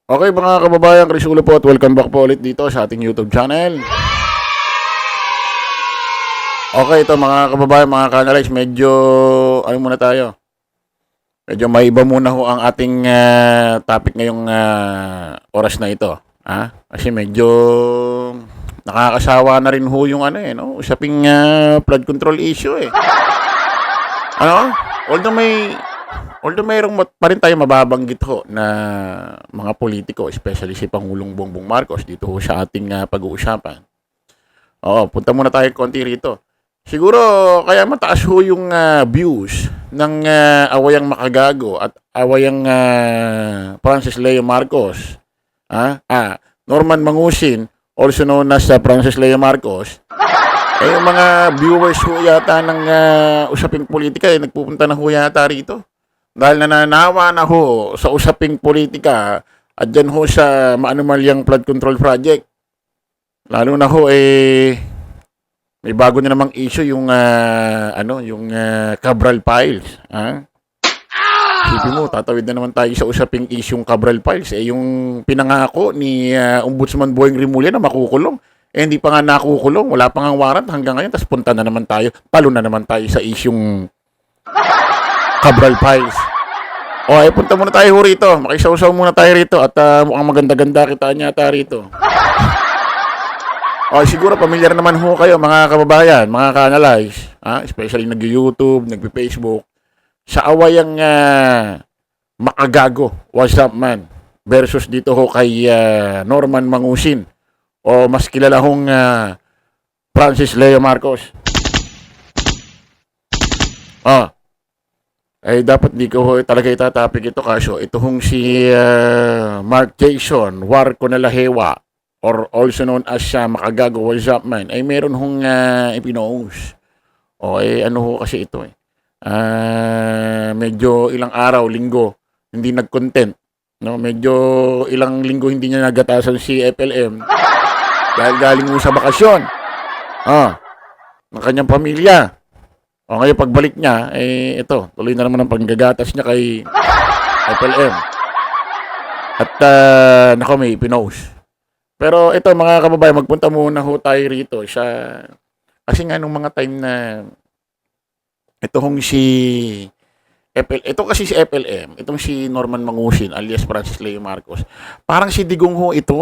Okay mga kababayan, Chris Ulo po at welcome back po ulit dito sa ating YouTube channel. Okay, ito mga kababayan, mga kanalays, medyo, ano muna tayo? Medyo may iba muna ho ang ating topic ngayong oras na ito. Kasi medyo nakakasawa na rin ho yung no? Usaping flood control issue eh. Ano? Although may Although mayroong pa rin tayo mababanggit ho na mga politiko, especially si Pangulong Bongbong Marcos dito ho sa ating pag-uusapan. Oo, punta muna tayo konti rito. Siguro kaya mataas ho yung views ng awayang Makagago at awayang Francis Leo Marcos. Norman Mangusin, also known as Francis Leo Marcos. Yung mga viewers ho yata ng usaping politika nagpupunta na ho yata rito. Dahil nananawa na ho sa usaping politika at dyan ho sa maanumalyang flood control project. Lalo na ho may bago na namang issue yung Cabral Files. Isipin mo, tatawid na naman tayo sa usaping issue yung Cabral Files. Yung pinangako ni Ombudsman Boying Rimulya na makukulong. Hindi pa nga nakukulong, wala pa nga warrant hanggang ngayon. Tapos punta na naman tayo, talo na naman tayo sa isyung Cabral Files. Punta muna tayo rito. Makisaw-saw muna tayo rito at mukhang maganda-ganda kita niya rito. Siguro pamilyar naman ho kayo mga kababayan, mga ka-analyze, especially nag-YouTube, nag-Facebook, sa awayang Makagago, what's up man, versus dito ho kay Norman Mangusin o mas kilala hong Francis Leo Marcos. Dapat di ko talaga itatapik ito kaso ito hong si Mark Jason Warco Nalahewa or also known as Makagago what's up man ay meron hong ipinous. Ano ho kasi ito medyo ilang araw, linggo hindi nag-content, no? Medyo ilang linggo hindi niya nagatasan si FLM dahil galing mo sa bakasyon ng kanyang pamilya. Ngayon pagbalik niya, ito, tuloy na naman ang panggagatas niya kay FLM. At may pinost. Pero ito mga kababayan, magpunta muna ho tayo rito sa kasi nga nung mga time na ito kasi si FLM, itong si Norman Mangusin alias Francis Leo Marcos. Parang si Digong ho ito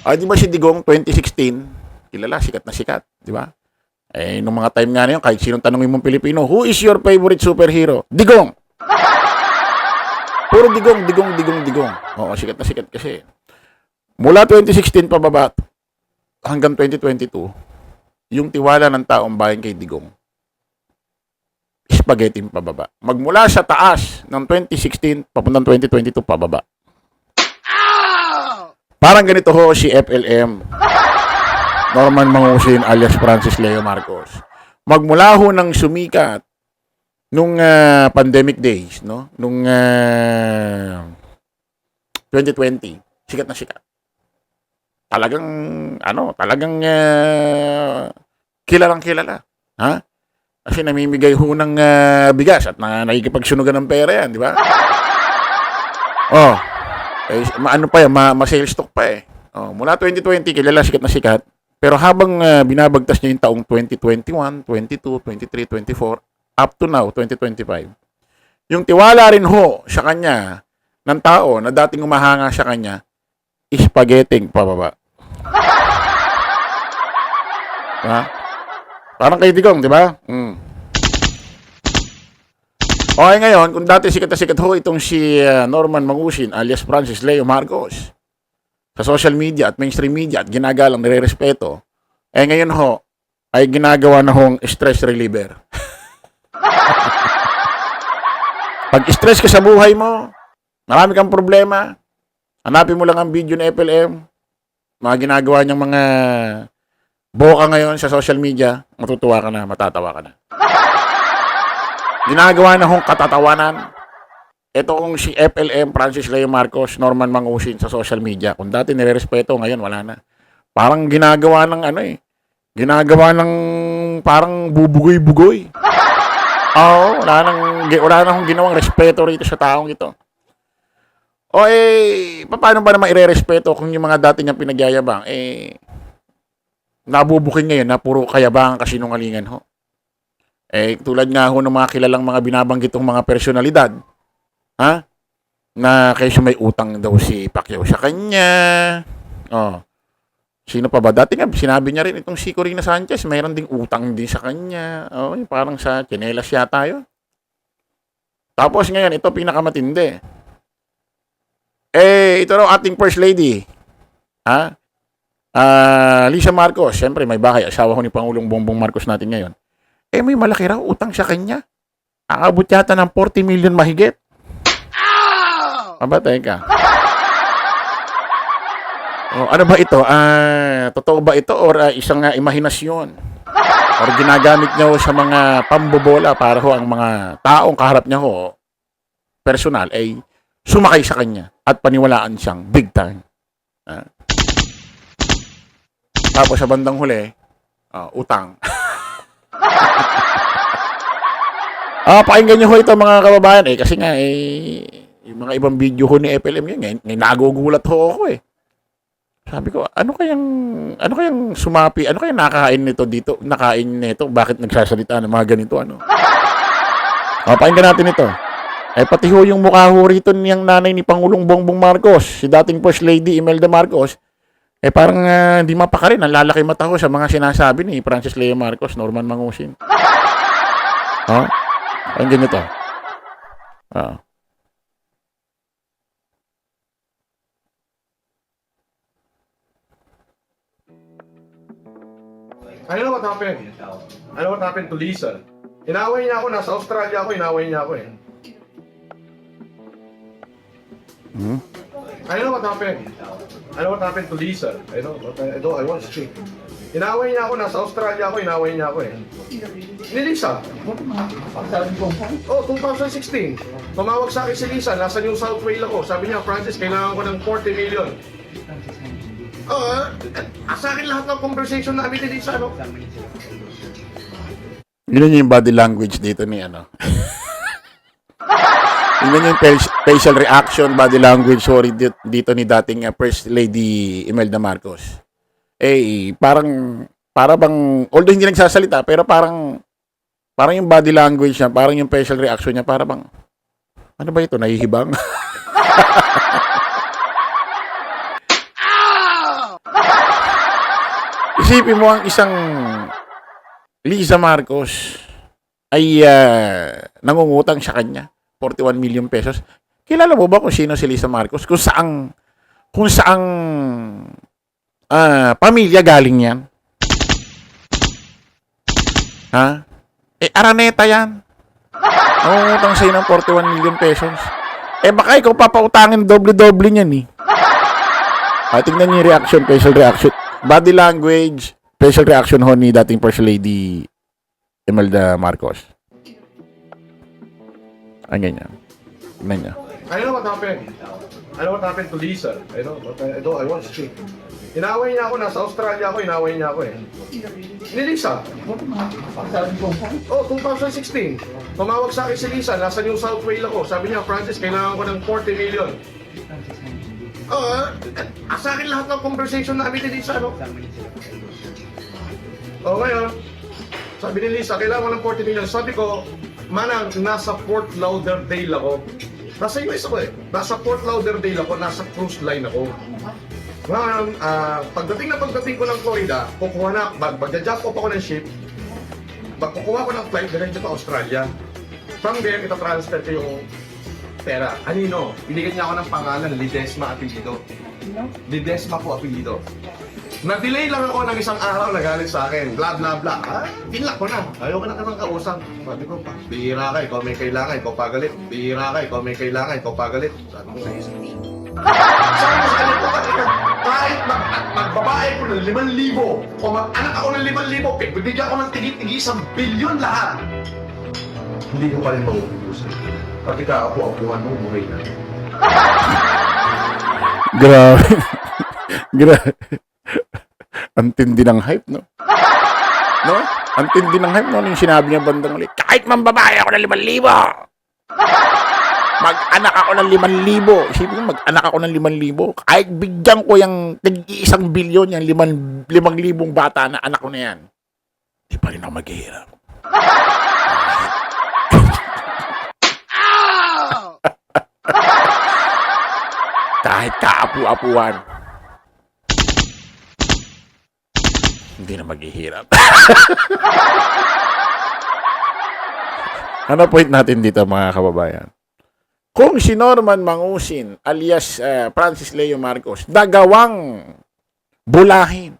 di ba si Digong 2016, kilala, sikat na sikat, di ba? Nung mga time nga na yun, kahit sinong tanongin mong Pilipino, who is your favorite superhero? Digong! Puro Digong. Sikat na sikat kasi. Mula 2016 pababa hanggang 2022, yung tiwala ng taong bayan kay Digong, spaghetti pababa. Magmula sa taas ng 2016, papuntang 2022, pababa. Parang ganito ho si FLM. Norman Mangusin alias Francis Leo Marcos. Magmula ho ng sumikat nung pandemic days, no? Nung 2020, sikat na sikat. Talagang kilalang kilala. Kasi namimigay ho ng bigas at nakikipagsunugan ng pera yan, di ba? Ma-sales stock pa mula 2020, kilala, sikat na sikat. Pero habang binabagtas niya yung taong 2021, 22, 23, 24, up to now, 2025, yung tiwala rin ho sa kanya ng tao na dating umahanga sa kanya, spaghetti pababa. Parang kay Digong, di ba? Ngayon, kung dati sikat na sikat ho itong si Norman Mangusin alias Francis Leo Marcos sa social media at mainstream media at ginagalang nire-respeto, ngayon ho, ay ginagawa na hong stress reliever. Pag stress ka sa buhay mo, marami kang problema, hanapin mo lang ang video ni FLM, mga ginagawa niyang mga boka ngayon sa social media, matutuwa ka na, matatawa ka na. Ginagawa na hong katatawanan. Ito kung si FLM, Francis Leo Marcos, Norman Mangusin sa social media. Kung dati nire-respeto, ngayon wala na. Parang ginagawa ng ginagawa ng parang bubugoy-bugoy. Wala na akong ginawang respeto rito sa taong ito. O paano ba naman irerespeto kung yung mga dati niyang pinagyayabang, nabubuking ngayon na puro kayabangan kasinungalingan ho. Tulad nga ho ng mga kilalang mga binabanggit ng mga personalidad, ha? Na kesyo may utang daw si Pacquiao sa kanya. Oh, sino pa ba? Dati nga, sinabi niya rin itong si Corina Sanchez, mayroon ding utang din sa kanya. Oh, parang sa tsinelas yata yun. Tapos ngayon, ito pinakamatindi. Ito raw ating First Lady. Ha? Lisa Marcos, siyempre may bahay, asawa ko ni Pangulong Bongbong Marcos natin ngayon. May malaki raw utang sa kanya. Aabot yata ng 40 million mahigit. Aba, teka. Ano ba ito? Totoo ba ito or isang imahinasyon? Or ginagamit niya sa mga pambobola para ho ang mga taong kaharap niya ho, personal, ay sumakay sa kanya at paniwalaan siyang big time. Tapos sa bandang huli, utang. Pakinggan niyo ho ito mga kababayan kasi nga yung mga ibang video ho ni FLM yun, nagugulat ho ako Sabi ko, ano kayang sumapi, ano kayang nakain nito, bakit nagsasalita ng mga ganito, pakinggan natin ito. Pati ho yung mukha ho rito niyang nanay ni Pangulong Bongbong Marcos, si dating First Lady Imelda Marcos, parang di mapaka rin, ang lalaki mata ho sa mga sinasabi ni Francis Leo Marcos, Norman Mangusin. Pakinggan nito. I know what happened. I know what happened to Lisa. Inaway niya ako, nasa Australia ako, inaway niya ako I know what happened. I know what happened to Lisa. I want to speak. Inaway niya ako, nasa Australia ako, inaway niya ako Ni Lisa. 2016. Tumawag sa akin si Lisa, nasa New South Wales ako. Sabi niya, Francis, kailangan ko ng 40 million. Sa akin lahat ng conversation namin ni Lisa, Yun yung body language dito ni Yun yung facial reaction, body language, dito ni dating First Lady Imelda Marcos. Parang although hindi nagsasalita, pero parang yung body language niya, parang yung facial reaction niya, parang ano ba ito, nahihibang? Isipin mo ang isang Lisa Marcos ay nangungutang sa kanya 41 million pesos. Kilala mo ba kung sino si Lisa Marcos? Kung saang pamilya galing yan? Araneta yan. Nangungutang sa'yo ng 41 million pesos. Baka ikaw papautangin doble-doble niyan tingnan niyo yung reaction, facial reaction. Body language, facial reaction ho ni dating First Lady Imelda Marcos. Ang ganyan. Tignan niya. I know what happened. I know what happened to Lisa. I want to speak. Inaway niya ako, nasa Australia ako, inaway niya ako Ni Lisa. 2016. Tumawag sa akin si Lisa, nasa New South Wales ako. Sabi niya, Francis, kailangan ko ng 40 million. Sa akin lahat ng conversation namin ni Lisa, ngayon, sabi ni Lisa, kailangan ko ng 40 million. Sabi ko, Manang, nasa Fort Lauderdale ako. Nasa US ako Nasa Fort Lauderdale ako, nasa cruise line ako. Ngayon, pagdating ko ng Florida, kukuha na, mag-jump off ako ng ship, magkukuha ko ng flight, diretso to Australia. From there, ita-transfer ko yung pera. Anino, binigyan niya ako ng pangalan, Ledesma Apelido. Ledesma po Apelido. Na-delay lang ako ng isang araw, nagalit sa akin. Blah, blah, blah. Pinlock ko na. Ayaw ko na kasang kausap. Sabi ko pa, bihira ka, ikaw may kailangan, ikaw pagalit. Bihira ka, ikaw may kailangan, ikaw pagalit. Sabi ko sa isip. Sabi ko sa kanya po, kahit magbabae ko ng 5,000 o mag-anak ako ng 5,000, bibigyan ako ng tigit-tigisang bilyon lahat. Hindi ko pa rin mauubusan. Pati kaapu-apuhan mo, buhay na. Grabe. Grabe. Ang tindi ng hype, no? Ang tindi ng hype, no? Yung sinabi niya bandang ulit, kahit mambabae ako ng 5,000! Mag-anak ako ng 5,000. Isipin mo, mag-anak ako ng 5,000. Kahit bigyan ko yung tig-1 bilyon, yung 5,000 bata na anak ko na yan. Di pa rin ako maghihirap. Kahit kaapu-apuan. Hindi na maghihirap. Ano point natin dito mga kababayan? Kung si Norman Mangusin alias Francis Leo Marcos nagawang bulahin,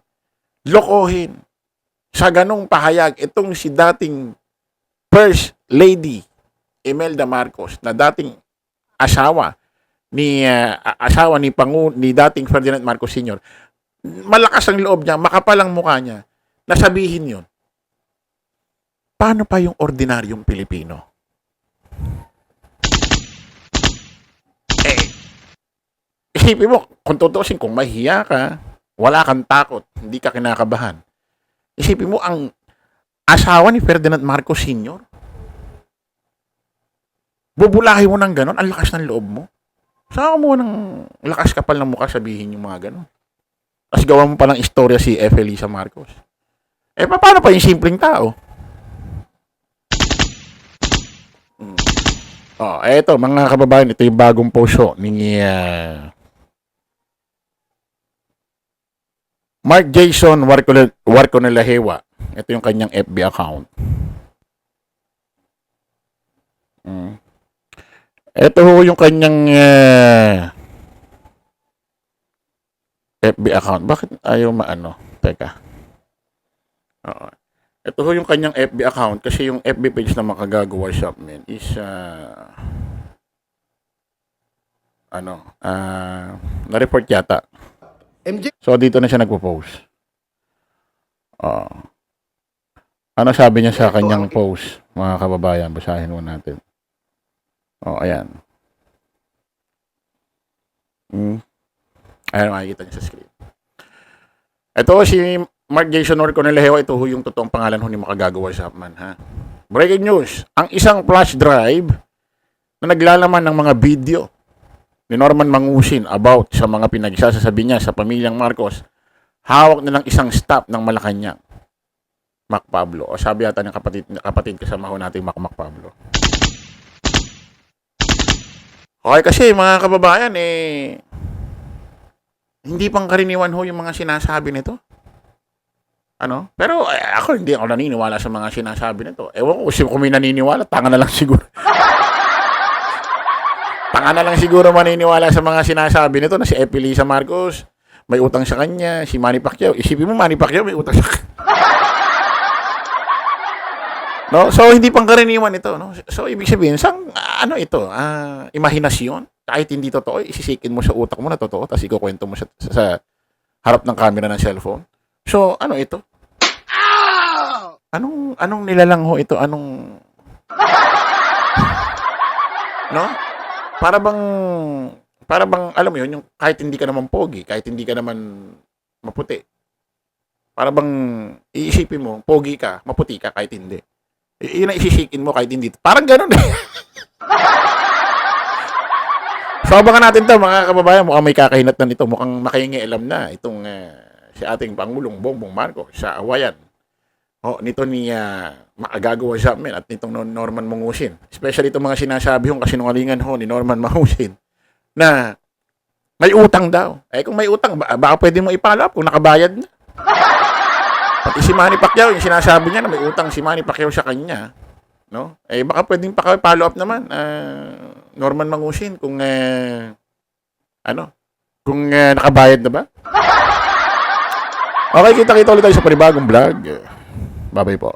lokohin sa ganong pahayag itong si dating First Lady Imelda Marcos na dating asawa ni dating Ferdinand Marcos Sr. Malakas ang loob niya, makapal ang mukha niya, nasabihin yun. Paano pa yung ordinaryong Pilipino? Isipin mo, kung tutusin, kung mahiya ka, wala kang takot, hindi ka kinakabahan. Isipin mo, ang asawa ni Ferdinand Marcos Sr., bubulahin mo ng ganon, ang lakas ng loob mo. Saan mo ng lakas kapal ng mukha sabihin yung mga ganon? Tapos gawa mo palang istorya si F. Elisa Marcos. Paano pa yung simpleng tao? Eto, mga kababayan, ito yung bagong post ni Mark Jason Warconelahewa. Ito yung kanyang FB account. Ito yung kanyang FB account. Bakit ayaw maano? Teka. Ito yung kanyang FB account kasi yung FB page na Makagagawa Shopman is na-report yata. MJ? So dito na siya nagpo-post. Ano sabi niya sa kanyang post, mga kababayan? Basahin mo natin. Ayan. Ayan, makikita niyo sa screen. Ito si Mark Jason Warconelahewa, ito yung totoong pangalan ni Makagagawa Shopman, ha? Breaking news, ang isang flash drive na naglalaman ng mga video ni Norman Mangusin about sa mga pinagsasabi niya sa pamilyang Marcos, hawak na ng isang staff ng Malacanang, Mac Pablo. O sabi yata ng kapatid kasama ho natin, Mac Pablo. Okay, kasi mga kababayan, hindi pang karaniwan ho yung mga sinasabi nito. Pero ako hindi ako naniniwala sa mga sinasabi nito. Ewan ko kung may naniniwala, tanga na lang siguro. Tanga na lang siguro maniniwala sa mga sinasabi nito na si F. Elisa Marcos, may utang sa kanya, si Manny Pacquiao. Isipin mo, Manny Pacquiao may utang sa kanya. No? So, hindi pang karaniwan ito. No? So, ibig sabihin, ito? Imahinasyon? Kahit hindi totoo, isisikin mo sa utak mo na totoo, tapos ikukwento mo sa harap ng camera ng cellphone. So, ito? Anong nilalang ho ito? No? Para bang, alam mo yun, yung kahit hindi ka naman pogi, kahit hindi ka naman maputi. Para bang, iisipin mo, pogi ka, maputi ka, kahit hindi. Yun ang isisikin mo kahit hindi. Parang ganun eh. So, abangan natin to mga kababayan. Mukhang may kakahinatnan ito. Mukhang makiingialam na itong si ating Pangulong Bongbong Marcos sa awayan nito ni Makagagawa Shopman at nitong Norman Mangusin. Especially itong mga sinasabi yung kasinungalingan ni Norman Mangusin na may utang daw. Kung may utang, baka pwede mo i-follow up kung nakabayad na. Pati si Manny Pacquiao, yung sinasabi niya na may utang si Manny Pacquiao sa kanya. No? Baka pwedeng follow up naman Norman Mangusin kung kung nakabayad na ba? Okay, kita ulit tayo sa panibagong vlog. Bye-bye po.